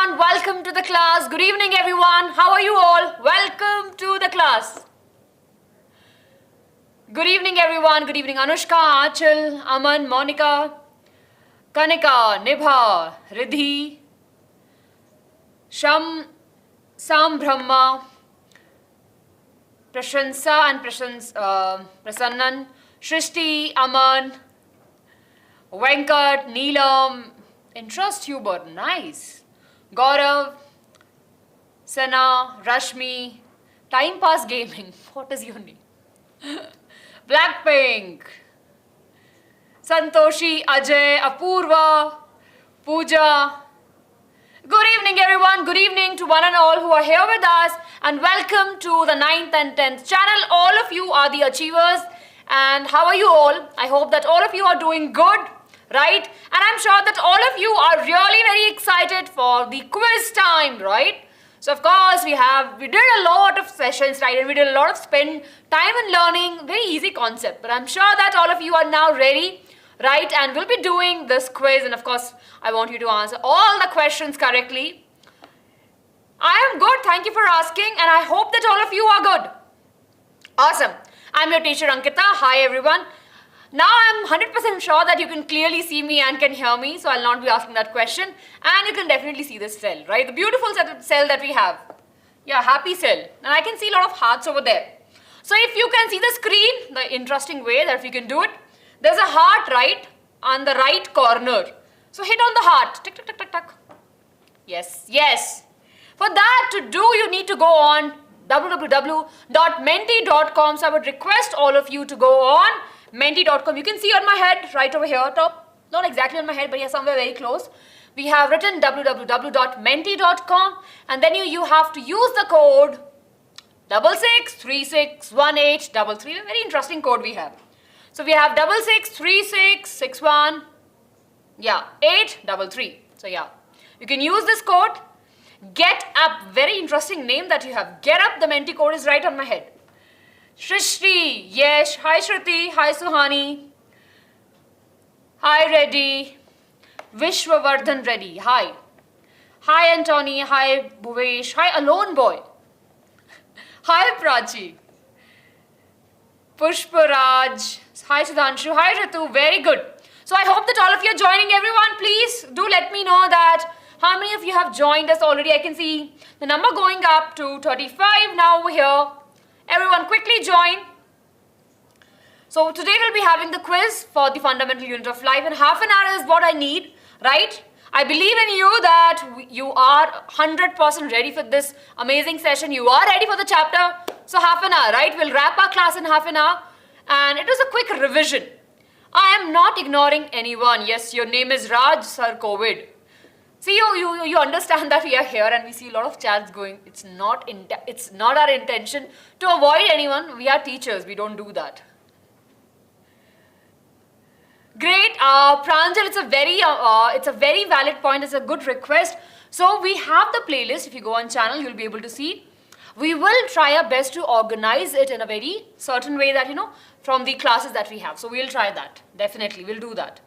everyone, welcome to the class. Good evening everyone, how are you all? Welcome to the class. Good evening everyone, good evening Anushka, Achal, Aman, Monica, Kanika, Nibha, Riddhi, Sham, Sam Brahma, Prashansa and Prasannan, Shrishti, Aman, Venkat, Neelam, Interest Hubert, nice. Gaurav, Sana, Rashmi, Time Pass Gaming, what is your name? Blackpink, Santoshi, Ajay, Apurva, Pooja. Good evening everyone, good evening to one and all who are here with us, and welcome to the 9th and 10th channel. All of you are the achievers, and how are you all? I hope that all of you are doing good, right? And I'm sure that all of you are really very excited for the quiz time, right? So of course we did a lot of sessions, right? And we did a lot of spend time in learning, very easy concept. But I'm sure that all of you are now ready, right? And we'll be doing this quiz, and of course I want you to answer all the questions correctly. I am good, thank you for asking, and I hope that all of you are good. Awesome. I'm your teacher Ankita. Hi everyone. Now I'm 100% sure that you can clearly see me and can hear me, so I'll not be asking that question. And you can definitely see this cell, right? The beautiful cell that we have. Yeah, happy cell. And I can see a lot of hearts over there. So if you can see the screen, the interesting way that if you can do it, there's a heart right on the right corner. So hit on the heart. Tick, tick, tick, tick, tick. Yes, yes. For that to do, you need to go on www.menti.com. So I would request all of you to go on menti.com. You can see on my head, right over here top. Not exactly on my head, but yeah, somewhere very close. We have written www.menti.com, and then you have to use the code 66361833. A very interesting code we have. So we have 663661, yeah, 833. So yeah, you can use this code. Get up, very interesting name that you have. Get up, the Menti code is right on my head. Shrishti, yes, hi Shruti, hi Suhani, hi Reddy, Vishwavardhan Reddy, hi. Hi Antony, hi Bhuvesh, hi Alone Boy, hi Prachi, Pushparaj, hi Sudhanshu, hi Ritu, very good. So I hope that all of you are joining. Everyone, please do let me know that how many of you have joined us already. I can see the number going up to 35 now over here. Everyone quickly join. So today we'll be having the quiz for the fundamental unit of life, and half an hour is what I need, right? I believe in you that you are 100% ready for this amazing session. You are ready for the chapter. So half an hour, right? We'll wrap our class in half an hour, and it was a quick revision. I am not ignoring anyone. Yes, your name is Raj Sir COVID. See, you understand that we are here and we see a lot of chats going. It's not our intention to avoid anyone. We are teachers. We don't do that. Great, Pranjal. It's a very valid point. It's a good request. So we have the playlist. If you go on channel, you'll be able to see. We will try our best to organize it in a very certain way that from the classes that we have. So we'll try that. Definitely, we'll do that.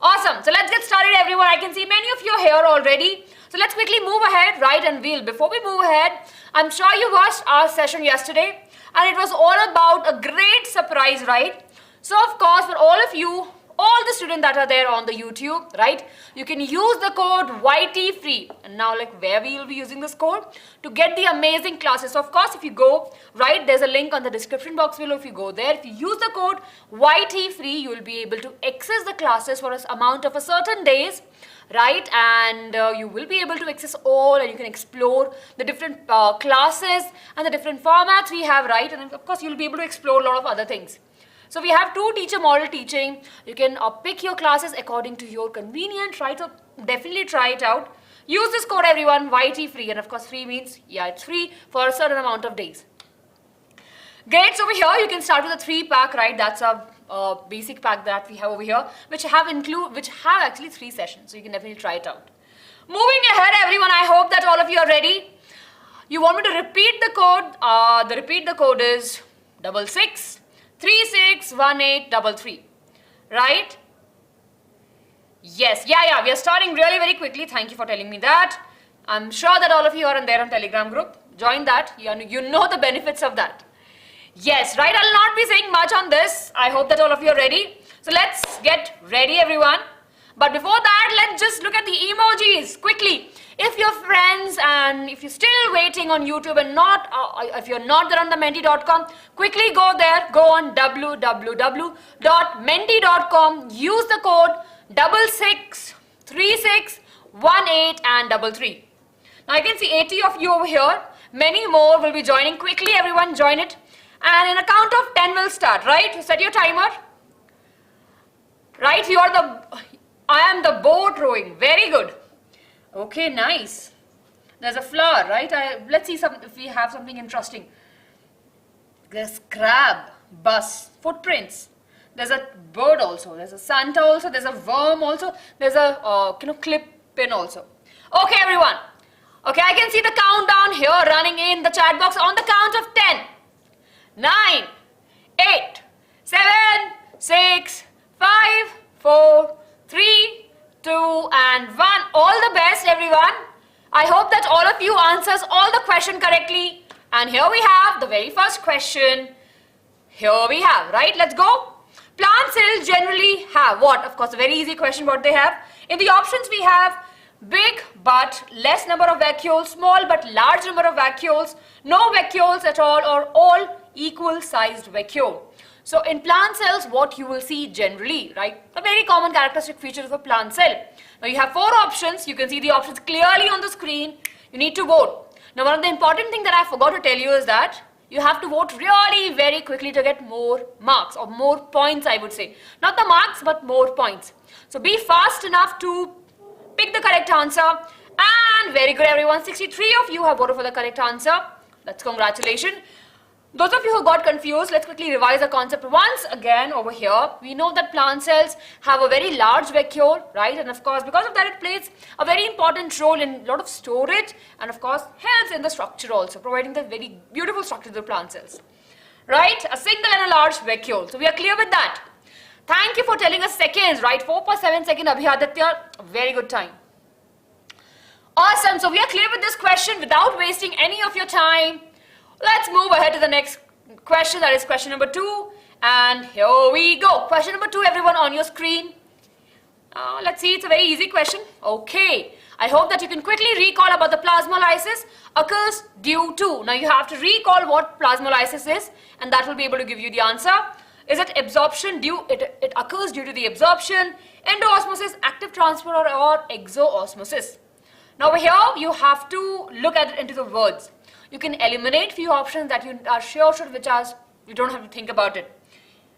Awesome. So let's get started, everyone. I can see many of you are here already. So let's quickly move ahead, right? And before we move ahead, I'm sure you watched our session yesterday, and it was all about a great surprise, right? So of course, for all of you, all the students that are there on the YouTube, right? You can use the code YTFree. And now where we will be using this code to get the amazing classes. So of course, if you go, right, there's a link on the description box below. If you go there, if you use the code YTFree, you will be able to access the classes for an amount of a certain days, right? And you will be able to access all, and you can explore the different classes and the different formats we have, right? And of course, you'll be able to explore a lot of other things. So we have 2 teacher model teaching. You can pick your classes according to your convenience, right? So definitely try it out. Use this code, everyone, YTFree. And of course, free means, yeah, it's free for a certain amount of days. Great. So over here, you can start with a 3-pack, right? That's a basic pack that we have over here, which have actually 3 sessions. So you can definitely try it out. Moving ahead, everyone, I hope that all of you are ready. You want me to repeat the code? The code is 66361833, right? Yes, yeah, we are starting really very quickly. Thank you for telling me that. I'm sure that all of you are in there on Telegram group. Join that. You know the benefits of that. Yes, right. I'll not be saying much on this. I hope that all of you are ready. So let's get ready, everyone. But before that, let's just look at the emojis quickly. If your friends and if you're still waiting on YouTube and not, if you're not there on the menti.com, quickly go there. Go on www.menti.com. Use the code 663618 and 33. Now I can see 80 of you over here. Many more will be joining. Quickly, everyone, join it. And in a count of 10 we'll start, right? Set your timer. Right, I am the boat rowing. Very good. Okay, nice. There's a flower, right? Let's see if we have something interesting. There's crab, bus, footprints. There's a bird also. There's a Santa also. There's a worm also. There's a clip pin also. Okay, everyone. Okay, I can see the countdown here running in the chat box on the count of 10. 9, 8, 7, 6, 5, 4, 3, 2 and 1. All the best, everyone. I hope that all of you answers all the question correctly. And here we have the very first question. Here we have, right? Let's go. Plant cells generally have what? Of course, a very easy question what they have. In the options we have big but less number of vacuoles, small but large number of vacuoles, no vacuoles at all, or all equal sized vacuole. So in plant cells, what you will see generally, right? A very common characteristic feature of a plant cell. Now you have 4 options. You can see the options clearly on the screen. You need to vote. Now one of the important things that I forgot to tell you is that you have to vote really very quickly to get more marks or more points, I would say. Not the marks, but more points. So be fast enough to pick the correct answer. And very good, everyone. 63 of you have voted for the correct answer. That's congratulations. Those of you who got confused, let's quickly revise the concept once again over here. We know that plant cells have a very large vacuole, right? And of course, because of that, it plays a very important role in a lot of storage and of course, helps in the structure also, providing the very beautiful structure of the plant cells. Right? A single and a large vacuole. So we are clear with that. Thank you for telling us seconds, right? 4.7 seconds, Abhiyaditya. Very good time. Awesome. So we are clear with this question without wasting any of your time. Let's move ahead to the next question, that is question number 2. And here we go. Question number 2, everyone on your screen. Let's see, it's a very easy question. Okay. I hope that you can quickly recall about the plasmolysis occurs due to. Now you have to recall what plasmolysis is and that will be able to give you the answer. Is it absorption due? It occurs due to the absorption, endoosmosis, active transport or exoosmosis. Now over here you have to look at it into the words. You can eliminate few options that you are sure which are, you don't have to think about it.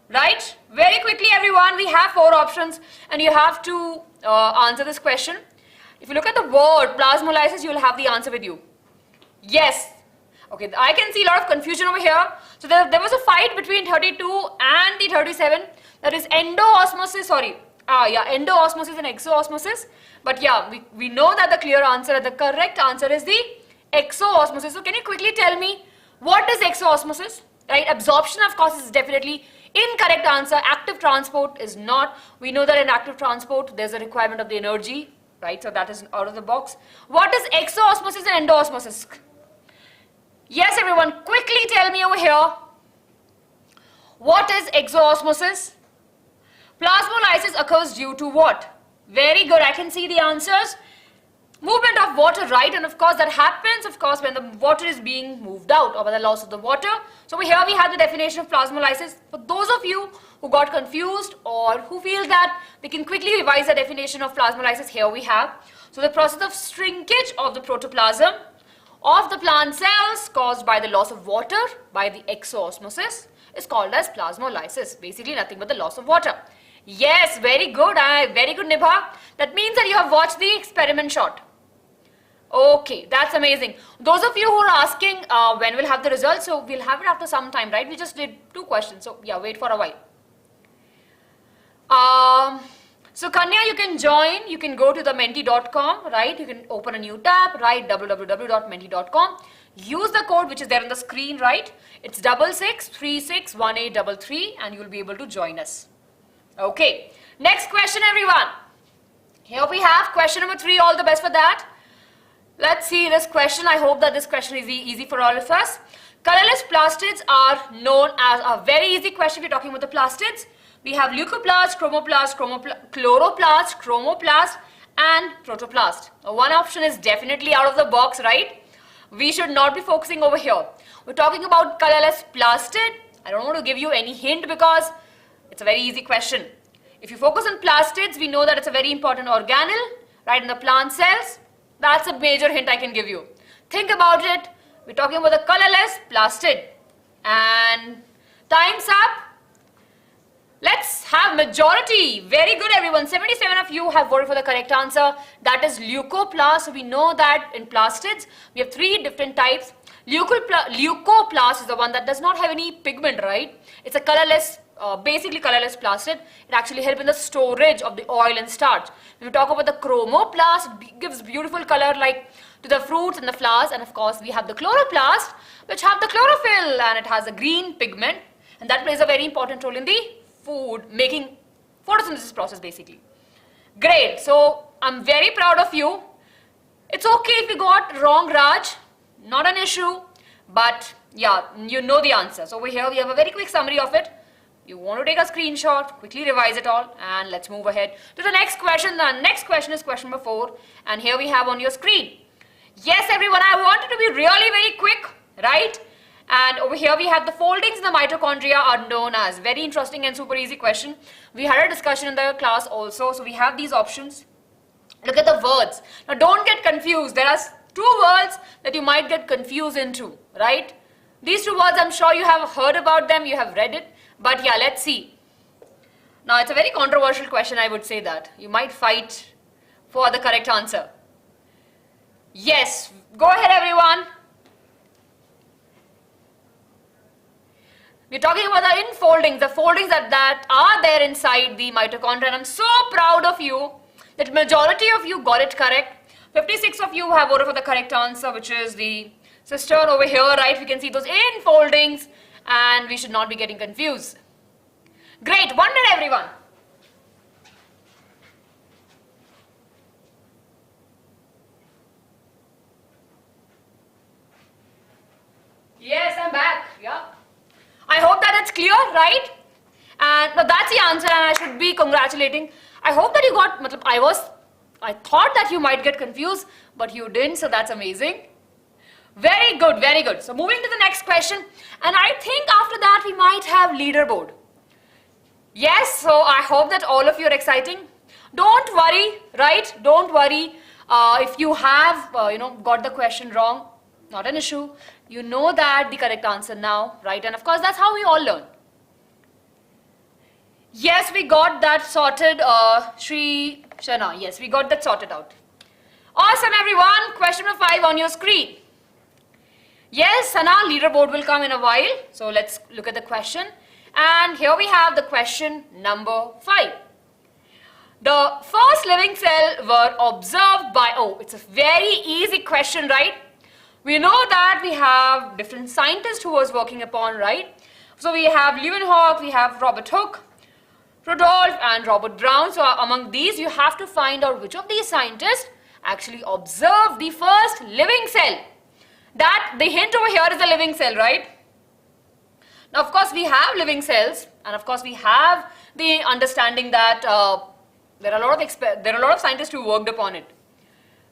Right? Very quickly, everyone, we have 4 options and you have to answer this question. If you look at the word plasmolysis, you will have the answer with you. Yes. Okay, I can see a lot of confusion over here. So there was a fight between 32 and the 37. That is endoosmosis and exoosmosis. But yeah, we know that the clear answer, the correct answer is the exoosmosis. So can you quickly tell me what is exoosmosis? Right, absorption of course is definitely incorrect answer. Active transport is not. We know that in active transport there's a requirement of the energy, right? So that is out of the box. What is exoosmosis and endoosmosis? Yes, everyone, quickly tell me over here. What is exoosmosis? Plasmolysis occurs due to what? Very good, I can see the answers. Movement of water, right? And of course that happens, of course, when the water is being moved out or by the loss of the water. So here we have the definition of plasmolysis. For those of you who got confused or who feel that they can quickly revise the definition of plasmolysis, here we have. So the process of shrinkage of the protoplasm of the plant cells caused by the loss of water by the exoosmosis is called as plasmolysis. Basically nothing but the loss of water. Yes, very good. Very good, Nibha. That means that you have watched the experiment shot. Okay, that's amazing. Those of you who are asking when we'll have the results, so we'll have it after some time, right? We just did 2 questions, so yeah, wait for a while. So Kanya, you can join, you can go to the menti.com, right? You can open a new tab, right? www.menti.com. Use the code which is there on the screen, right? It's 66361833 and you'll be able to join us. Okay, next question, everyone. Here we have question number 3. All the best for that. Let's see this question. I hope that this question is easy for all of us. Colorless plastids are known as a very easy question. We're talking about the plastids. We have leucoplast, chromoplast, chloroplast, chromoplast, and protoplast. One option is definitely out of the box, right? We should not be focusing over here. We're talking about colorless plastid. I don't want to give you any hint because it's a very easy question. If you focus on plastids, we know that it's a very important organelle, right, in the plant cells. That's a major hint I can give you. Think about it. We're talking about the colorless plastid. And time's up. Let's have majority. Very good, everyone. 77 of you have voted for the correct answer. That is leucoplast. So we know that in plastids, we have 3 different types. Leucoplast is the one that does not have any pigment, right? It's a colorless, basically colorless plastid. It actually helps in the storage of the oil and starch. When we talk about the chromoplast, it gives beautiful color like to the fruits and the flowers. And of course, we have the chloroplast, which have the chlorophyll, and it has a green pigment. And that plays a very important role in the food making photosynthesis process, basically. Great. So I'm very proud of you. It's okay if you got wrong, Raj. Not an issue. But yeah, you know the answer. So over here we have a very quick summary of it. You want to take a screenshot, quickly revise it all, and let's move ahead to the next question. The next question is question number 4, and here we have on your screen. Yes, everyone, I want it to be really very quick, right? And over here we have the foldings in the mitochondria are known as. Very interesting and super easy question. We had a discussion in the class also. So we have these options. Look at the words. Now don't get confused. There are 2 words that you might get confused into, right? These 2 words, I'm sure you have heard about them, you have read it. But yeah, let's see. Now it's a very controversial question, I would say that. You might fight for the correct answer. Yes, go ahead everyone. We're talking about the infoldings, the foldings that are there inside the mitochondria. And I'm so proud of you that majority of you got it correct. 56 of you have voted for the correct answer, which is the cistern over here, right? We can see those infoldings and we should not be getting confused. Great, 1 minute everyone. Yes, I'm back, yeah. I hope that it's clear, right? And now that's the answer and I should be congratulating. I hope that you got, I thought that you might get confused, but you didn't, so that's amazing. Very good, very good. So moving to the next question, and I think after that we might have leaderboard. Yes, so I hope that all of you are exciting. Don't worry, right? Don't worry if you have, got the question wrong. Not an issue. You know that the correct answer now, right? And of course, that's how we all learn. Yes, we got that sorted, Sri Shana. Yes, we got that sorted out. Awesome, everyone. Question number 5 on your screen. Yes, Sana, leaderboard will come in a while. So let's look at the question. And here we have the question number 5. The first living cell were observed by, it's a very easy question, right? We know that we have different scientists who was working upon, right? So we have Leeuwenhoek, we have Robert Hooke, Rudolph and Robert Brown. So among these, you have to find out which of these scientists actually observed the first living cell. That, the hint over here is a living cell, right? Now, of course, we have living cells, and of course, we have the understanding that there are a lot of scientists who worked upon it.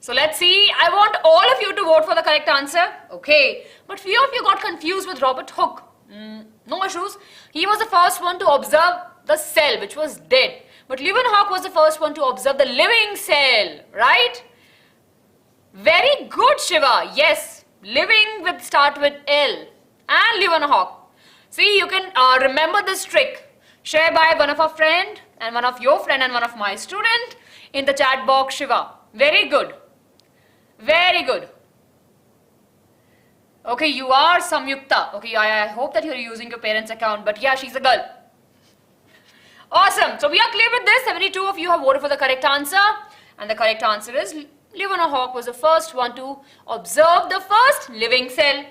So let's see. I want all of you to vote for the correct answer. Okay, but few of you got confused with Robert Hooke. No issues. He was the first one to observe the cell, which was dead. But Leeuwenhoek was the first one to observe the living cell, right? Very good, Shiva. Yes, living with start with L and Leeuwenhoek. See, you can remember this trick. Share by one of our friend and one of your friend and one of my student in the chat box, Shiva. Very good. Very good. Okay, you are Samyukta. Okay, I hope that you're using your parents' account, but yeah, she's a girl. Awesome. So we are clear with this. 72 of you have voted for the correct answer. And the correct answer is Leeuwenhoek was the first one to observe the first living cell.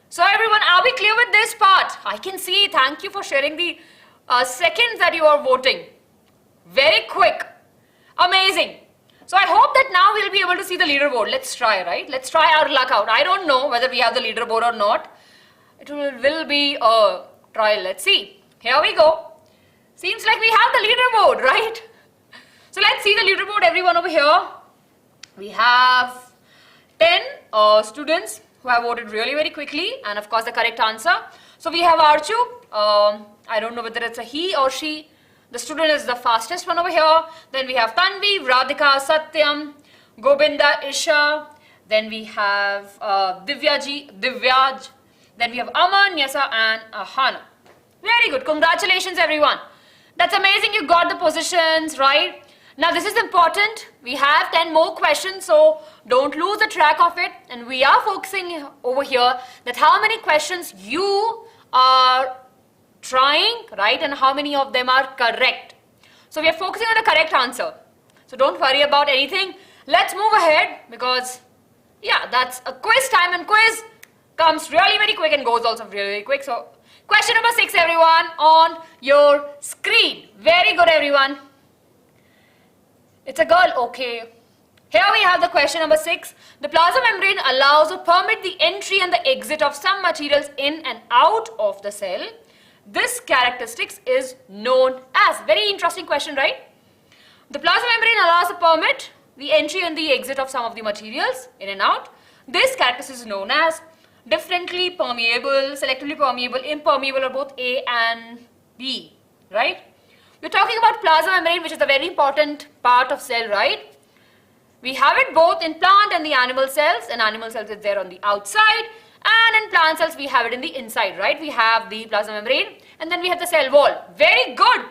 So everyone, are we clear with this part? I can see. Thank you for sharing the seconds that you are voting. Very quick. Amazing. So I hope that now we'll be able to see the leaderboard. Let's try, right? Let's try our luck out. I don't know whether we have the leaderboard or not. It will be a trial. Let's see. Here we go. Seems like we have the leaderboard, right? So let's see the leaderboard, everyone over here. We have 10 students who have voted really very quickly, and of course the correct answer. So we have Archu. I don't know whether it's a he or she. The student is the fastest one over here. Then we have Tanvi, Radhika, Satyam, Gobinda, Isha. Then we have Divyaj. Then we have Aman, Nyasa, and Ahana. Very good. Congratulations, everyone. That's amazing. You got the positions, right? Now, this is important. We have 10 more questions, so don't lose the track of it. And we are focusing over here that how many questions you are trying, right? And how many of them are correct. So we are focusing on the correct answer. So don't worry about anything. Let's move ahead because, yeah, that's a quiz time, and quiz comes really very quick and goes also really, really quick. So question number 6, everyone, on your screen. Very good, everyone. It's a girl, okay. Here we have the question number 6. The plasma membrane allows or permit the entry and the exit of some materials in and out of the cell. This characteristics is known as. Very interesting question, right? The plasma membrane allows or permit the entry and the exit of some of the materials in and out. This characteristic is known as differently permeable, selectively permeable, impermeable, or both A and B, right? We're talking about plasma membrane, which is a very important part of cell, right? We have it both in plant and the animal cells. In animal cells, it's there on the outside. And in plant cells, we have it in the inside, right? We have the plasma membrane and then we have the cell wall. Very good.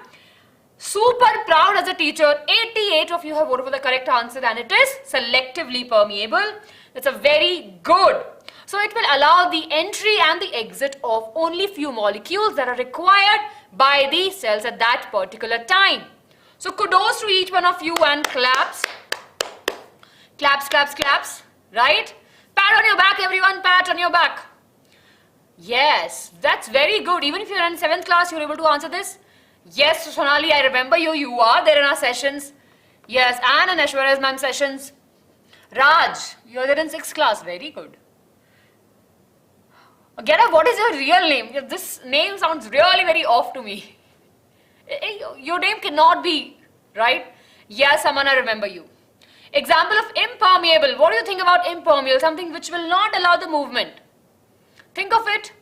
Super proud as a teacher. 88 of you have voted for the correct answer, and it is selectively permeable. That's a very good. So it will allow the entry and the exit of only few molecules that are required by the cells at that particular time. So kudos to each one of you, and claps. Claps, claps, claps, right? Pat on your back, everyone, pat on your back. Yes, that's very good. Even if you're in 7th class, you're able to answer this. Yes, Sonali, I remember you. You are there in our sessions. Yes, and in Ashwarya's ma'am sessions. Raj, you're there in 6th class. Very good. Get up, what is your real name? This name sounds really very off to me. Your name cannot be, right? Yes, Aman, I remember you. Example of impermeable. What do you think about impermeable? Something which will not allow the movement. Think of it.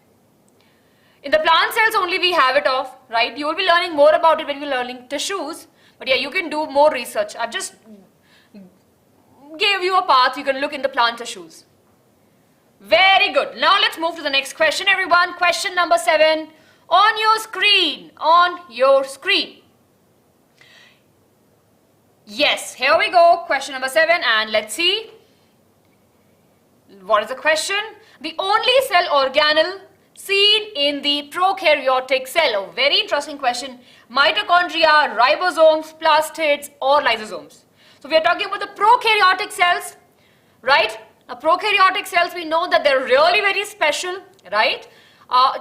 In the plant cells only we have it off, right? You will be learning more about it when you're learning tissues. But yeah, you can do more research. I've just gave you a path. You can look in the plant tissues. Very good. Now let's move to the next question, everyone. Question number 7 on your screen. On your screen. Yes, here we go. Question number 7, and let's see. What is the question? The only cell organelle seen in the prokaryotic cell. A very interesting question. Mitochondria, ribosomes, plastids, or lysosomes. So we are talking about the prokaryotic cells, right? Now, prokaryotic cells, we know that they're really very special, right?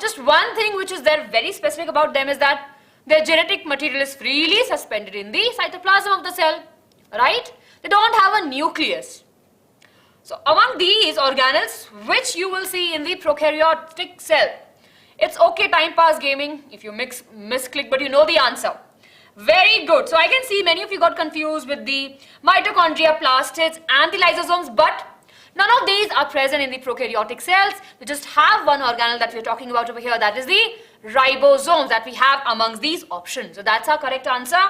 Just one thing which is there very specific about them is that their genetic material is freely suspended in the cytoplasm of the cell, right? They don't have a nucleus. So among these organelles, which you will see in the prokaryotic cell, it's okay, time pass gaming if you misclick, but you know the answer. Very good. So I can see many of you got confused with the mitochondria, plastids, and the lysosomes, but none of these are present in the prokaryotic cells. We just have one organelle that we're talking about over here, that is the ribosomes that we have amongst these options. So that's our correct answer.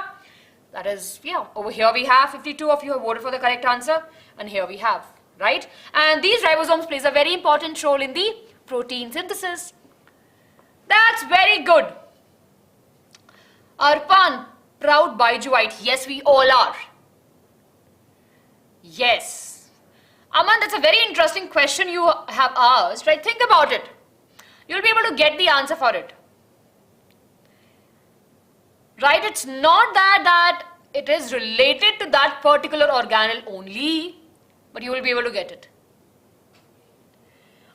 That is, yeah, over here we have 52 of you have voted for the correct answer, and here we have, right? And these ribosomes plays a very important role in the protein synthesis. That's very good. Arpan, proud Baijuite. Yes, we all are. Yes. Aman, that's a very interesting question you have asked, right? Think about it. You'll be able to get the answer for it. Right? It's not that it is related to that particular organelle only, but you will be able to get it.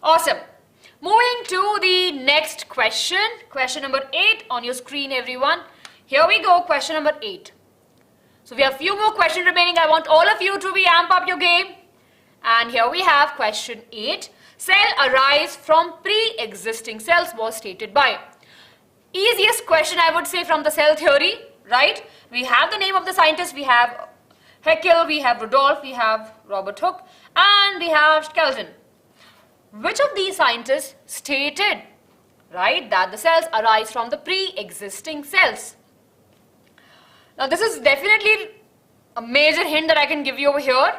Awesome. Moving to the next question. Question number 8 on your screen, everyone. Here we go. Question number 8. So we have few more questions remaining. I want all of you to be amp up your game. And here we have question 8. Cell arise from pre-existing cells was stated by. Easiest question I would say from the cell theory, right? We have the name of the scientist. We have Haeckel, we have Rudolf, we have Robert Hooke, and we have Skelton. Which of these scientists stated, right, that the cells arise from the pre-existing cells? Now this is definitely a major hint that I can give you over here,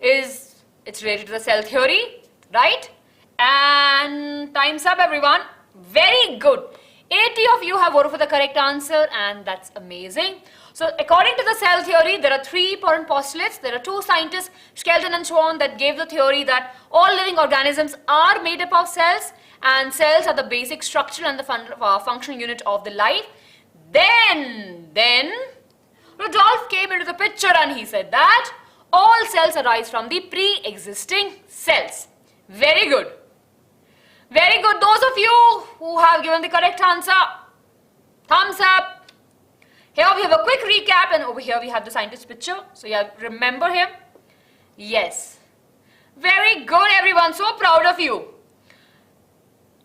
is it's related to the cell theory, right? And time's up, everyone. Very good. 80 of you have voted for the correct answer, and that's amazing. So according to the cell theory, there are 3 important postulates. There are 2 scientists, Skelton and Schwann, that gave the theory that all living organisms are made up of cells, and cells are the basic structural and the functional unit of the life. Then Rudolf came into the picture and he said that all cells arise from the pre-existing cells. Very good. Very good. Those of you who have given the correct answer, thumbs up. Here we have a quick recap, and over here we have the scientist picture. So you remember him? Yes. Very good, everyone. So proud of you.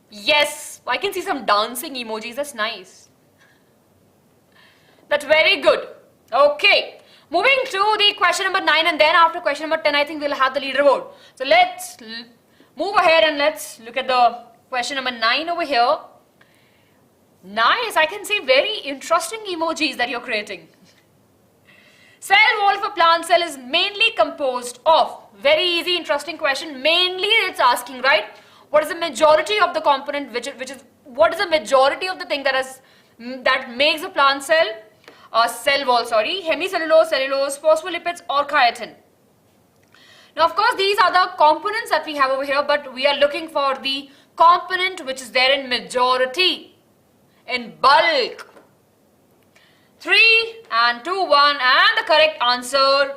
Yes. I can see some dancing emojis. That's nice. That's very good. Okay. Moving to the question number 9, and then after question number 10, I think we'll have the leaderboard. So let's move ahead and let's look at the question number 9 over here. Nice, I can see very interesting emojis that you're creating. Cell wall of a plant cell is mainly composed of, very easy, interesting question. Mainly it's asking, right, what is the majority of the component, what is the majority of the thing that makes a plant cell, cell wall, sorry, hemicellulose, cellulose, phospholipids or chitin. Now, of course, these are the components that we have over here, but we are looking for the component which is there in majority, in bulk. 3 and 2, 1, and the correct answer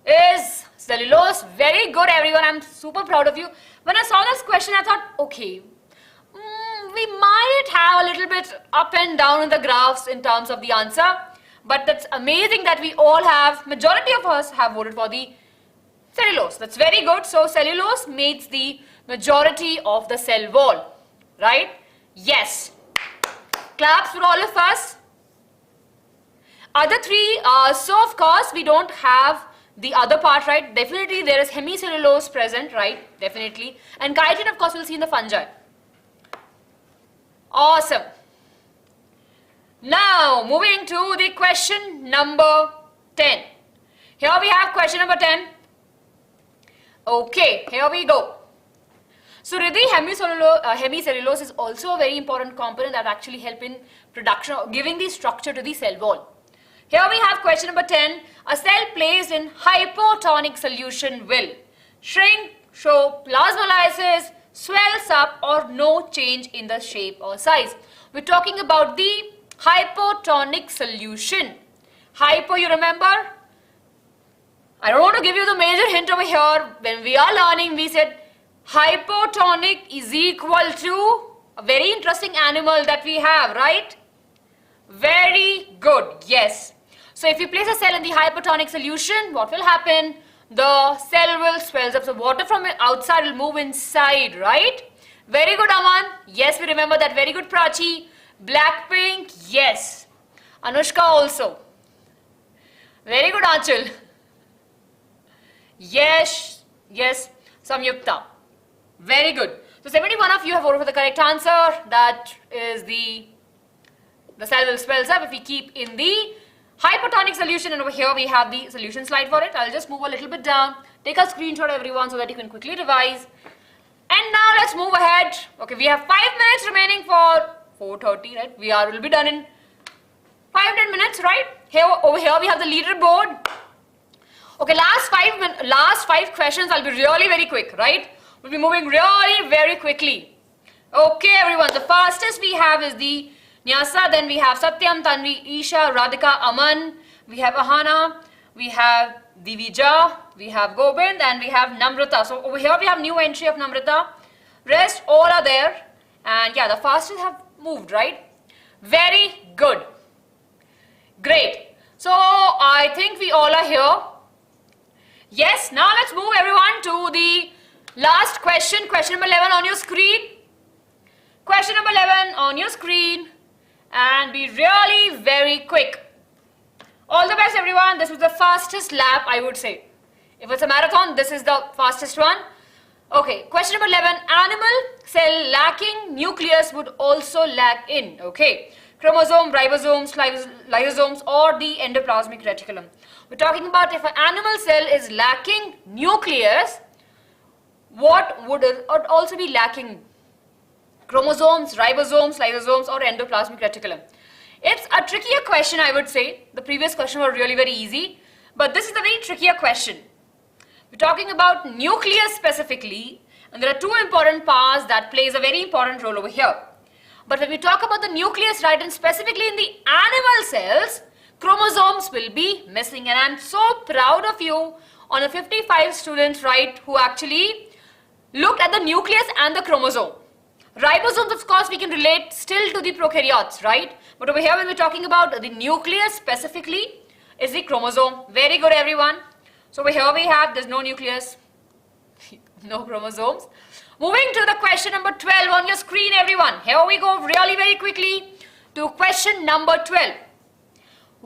is cellulose. Very good, everyone. I'm super proud of you. When I saw this question, I thought, okay, we might have a little bit up and down in the graphs in terms of the answer, but that's amazing that we all have, majority of us have voted for the cellulose. That's very good. So cellulose makes the majority of the cell wall, right? Yes. Claps for all of us. Other 3, so of course we don't have the other part, right? Definitely there is hemicellulose present, right? Definitely. And chitin, of course, we'll see in the fungi. Awesome. Now, moving to the question number 10. Here we have question number 10. Okay, here we go. So, Riddhi, hemicellulose is also a very important component that actually help in production, giving the structure to the cell wall. Here we have question number 10. A cell placed in hypotonic solution will shrink, show plasmolysis, swells up, or no change in the shape or size. We're talking about the hypotonic solution. Hypo, you remember? I don't want to give you the major hint over here. When we are learning, we said hypotonic is equal to a very interesting animal that we have, right? Very good, yes. So if you place a cell in the hypotonic solution, what will happen? The cell will swells up. So water from outside will move inside, right? Very good, Aman. Yes, we remember that. Very good, Prachi. Blackpink, yes. Anushka also. Very good, Anchal. Yes, yes, Samyukta. Very good. So 71 of you have voted for the correct answer. That is the cell will swells up if we keep in the hypotonic solution, and over here we have the solution slide for it. I'll just move a little bit down. Take a screenshot, everyone, so that you can quickly revise. And now let's move ahead. Okay, we have 5 minutes remaining for 4:30, right? We'll be done in 5-10 minutes, right? Over here we have the leaderboard. Okay, last 5 questions. I'll be really very quick, right? We'll be moving really very quickly. Okay, everyone. The fastest we have is the Nyasa. Then we have Satyam, Tanvi, Isha, Radhika, Aman. We have Ahana. We have Divija. We have Gobind, and we have Namrata. So over here we have new entry of Namrata. Rest all are there. And yeah, the fastest have moved, right? Very good. Great. So I think we all are here. Yes, now let's move everyone to the last question. Question number 11 on your screen. Question number 11 on your screen. And be really very quick. All the best everyone. This was the fastest lap, I would say. If it's a marathon, this is the fastest one. Okay, question number 11. Animal cell lacking nucleus would also lack in, okay, chromosome, ribosomes, lysosomes, or the endoplasmic reticulum. We're talking about if an animal cell is lacking nucleus, what would it also be lacking? Chromosomes, ribosomes, lysosomes, or endoplasmic reticulum. It's a trickier question, I would say. The previous question was really very easy, but this is a very trickier question. We're talking about nucleus specifically, and there are two important parts that plays a very important role over here. But when we talk about the nucleus, right, and specifically in the animal cells, chromosomes will be missing. And I'm so proud of you on the 55 students, right, who actually looked at the nucleus and the chromosome. Ribosomes, of course, we can relate still to the prokaryotes, right? But over here, when we're talking about the nucleus specifically, is the chromosome. Very good, everyone. So over here we have, there's no nucleus, no chromosomes. Moving to the question number 12 on your screen, everyone. Here we go really very quickly to question number 12.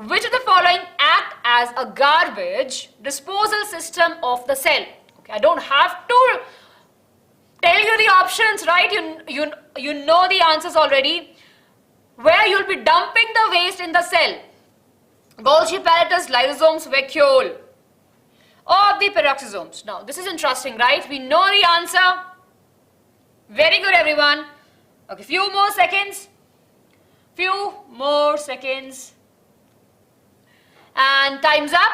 Which of the following act as a garbage disposal system of the cell? Okay, I don't have to tell you the options, right? You know the answers already. Where you'll be dumping the waste in the cell. Golgi apparatus, lysosomes, vacuole, or the peroxisomes. Now, this is interesting, right? We know the answer. Very good, everyone. Okay, few more seconds. Few more seconds. And time's up.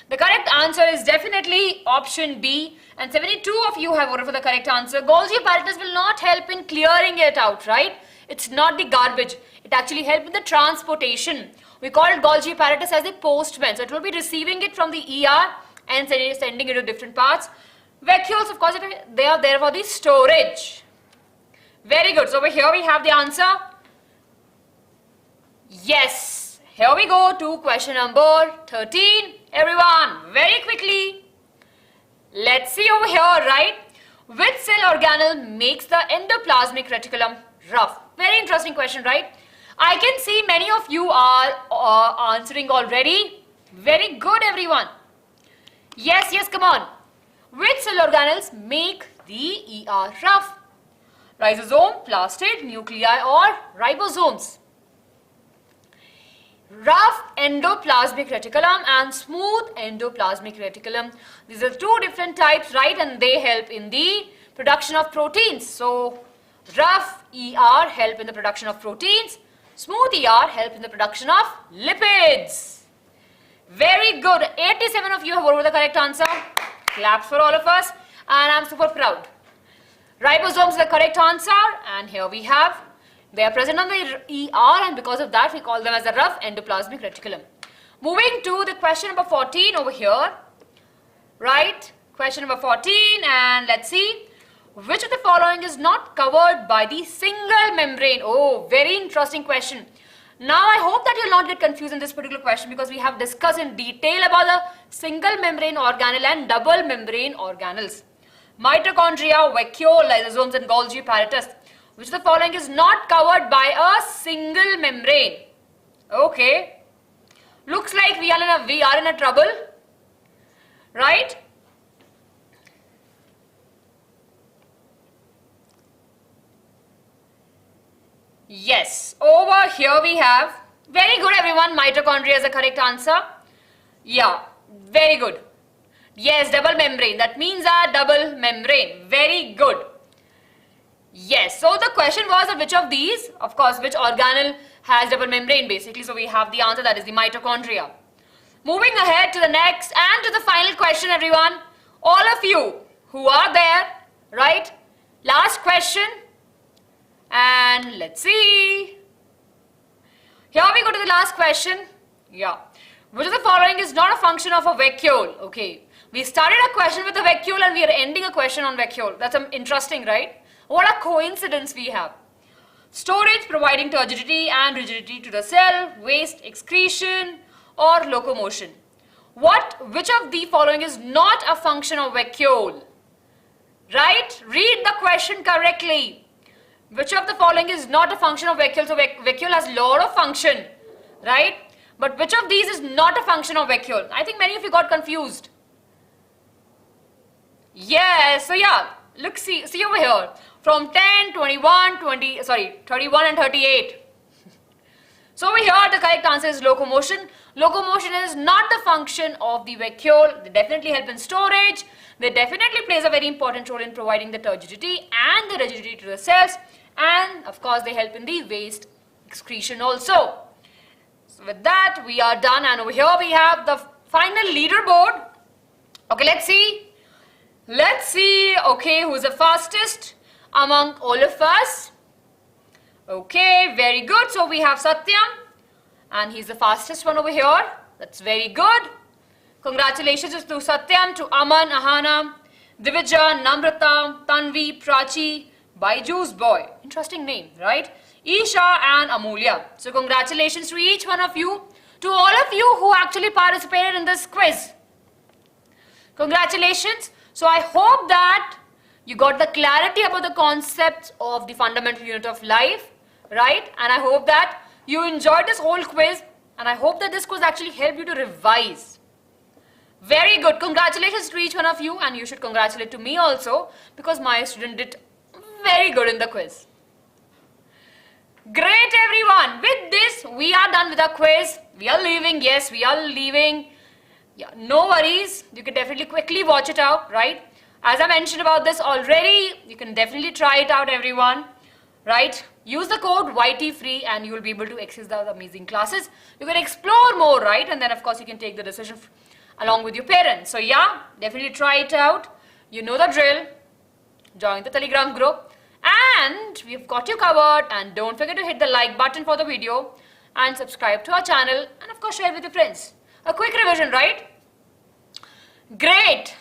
The correct answer is definitely option B. And 72 of you have voted for the correct answer. Golgi apparatus will not help in clearing it out, right? It's not the garbage. It actually helps with the transportation. We call it Golgi apparatus as the postman. So it will be receiving it from the ER and sending it to different parts. Vacuoles, of course, they are there for the storage. Very good. So over here we have the answer. Yes. Here we go to question number 13. Everyone, very quickly. Let's see over here, right? Which cell organelle makes the endoplasmic reticulum rough? Very interesting question, right? I can see many of you are answering already. Very good, everyone. Yes, come on. Which cell organelles make the ER rough? Rhizosome, plastid, nuclei, or ribosomes? Rough endoplasmic reticulum and smooth endoplasmic reticulum. These are two different types, right? And they help in the production of proteins. So, rough ER help in the production of proteins. Smooth ER help in the production of lipids. Very good. 87 of you have voted the correct answer. Claps for all of us. And I'm super proud. Ribosomes is the correct answer. And here we have. They are present on the ER, and because of that we call them as a rough endoplasmic reticulum. Moving to the question number 14 over here. Right? Question number 14, and let's see. Which of the following is not covered by the single membrane? Oh, very interesting question. Now I hope that you'll not get confused in this particular question because we have discussed in detail about the single membrane organelle and double membrane organelles. Mitochondria, vacuole, lysosomes, and Golgi apparatus. Which of the following is not covered by a single membrane? Okay. Looks like we are in a trouble. Right? Yes. Over here we have, very good everyone, mitochondria is the correct answer. Yeah. Very good. Yes, double membrane. That means a double membrane. Very good. Yes, so the question was that which of these, of course, which organelle has double membrane basically. So we have the answer, that is the mitochondria. Moving ahead to the next and to the final question, everyone. All of you who are there, right? Last question. And let's see. Here we go to the last question. Yeah. Which of the following is not a function of a vacuole? Okay. We started a question with a vacuole and we are ending a question on vacuole. That's interesting, right? What a coincidence we have. Storage providing turgidity and rigidity to the cell, waste excretion or locomotion. Which of the following is not a function of vacuole? Right? Read the question correctly. Which of the following is not a function of vacuole? So vacuole has lot of function, right? But which of these is not a function of vacuole? I think many of you got confused. Yes, so yeah, look, see over here. From 10, 21, 31 and 38. So over here the correct answer is locomotion. Locomotion is not the function of the vacuole. They definitely help in storage. They definitely plays a very important role in providing the turgidity and the rigidity to the cells. And of course they help in the waste excretion also. So with that we are done, and over here we have the final leaderboard. Okay, let's see. Okay, who's the fastest among all of us? Okay, very good. So we have Satyam, and he's the fastest one over here. That's very good. Congratulations to Satyam, to Aman, Ahana, Divija, Namrata, Tanvi, Prachi, Baiju's boy. Interesting name, right? Isha and Amulya. So congratulations to each one of you, to all of you who actually participated in this quiz. Congratulations. So I hope that you got the clarity about the concepts of the fundamental unit of life, right? And I hope that you enjoyed this whole quiz, and I hope that this quiz actually helped you to revise. Very good. Congratulations to each one of you, and you should congratulate to me also, because my student did very good in the quiz. Great, everyone. With this, we are done with our quiz. We are leaving. Yes, we are leaving. Yeah, no worries. You can definitely quickly watch it out, right? As I mentioned about this already, you can definitely try it out, everyone, right? Use the code YTFree and you will be able to access the amazing classes. You can explore more, right? And then, of course, you can take the decision along with your parents. So, yeah, definitely try it out. You know the drill. Join the Telegram group. And we've got you covered. And don't forget to hit the like button for the video and subscribe to our channel. And, of course, share with your friends. A quick revision, right? Great.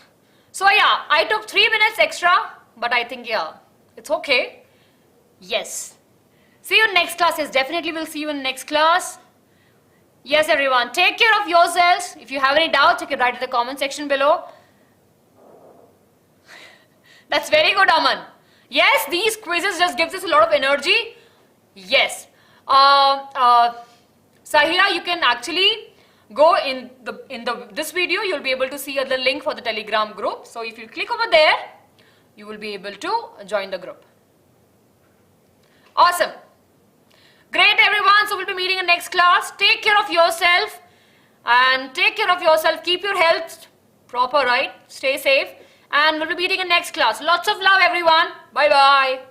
So yeah, I took 3 minutes extra, but I think yeah, it's okay. Yes. See you in next class. Yes, definitely we'll see you in next class. Yes, everyone. Take care of yourselves. If you have any doubts, you can write in the comment section below. That's very good, Aman. Yes, these quizzes just gives us a lot of energy. Yes. Sahira, you can actually go in this video. You'll be able to see the link for the Telegram group. So if you click over there, you will be able to join the group. Awesome. Great, everyone. So we'll be meeting in next class. Take care of yourself and take care of yourself. Keep your health proper, right? Stay safe. And we'll be meeting in next class. Lots of love, everyone. Bye-bye.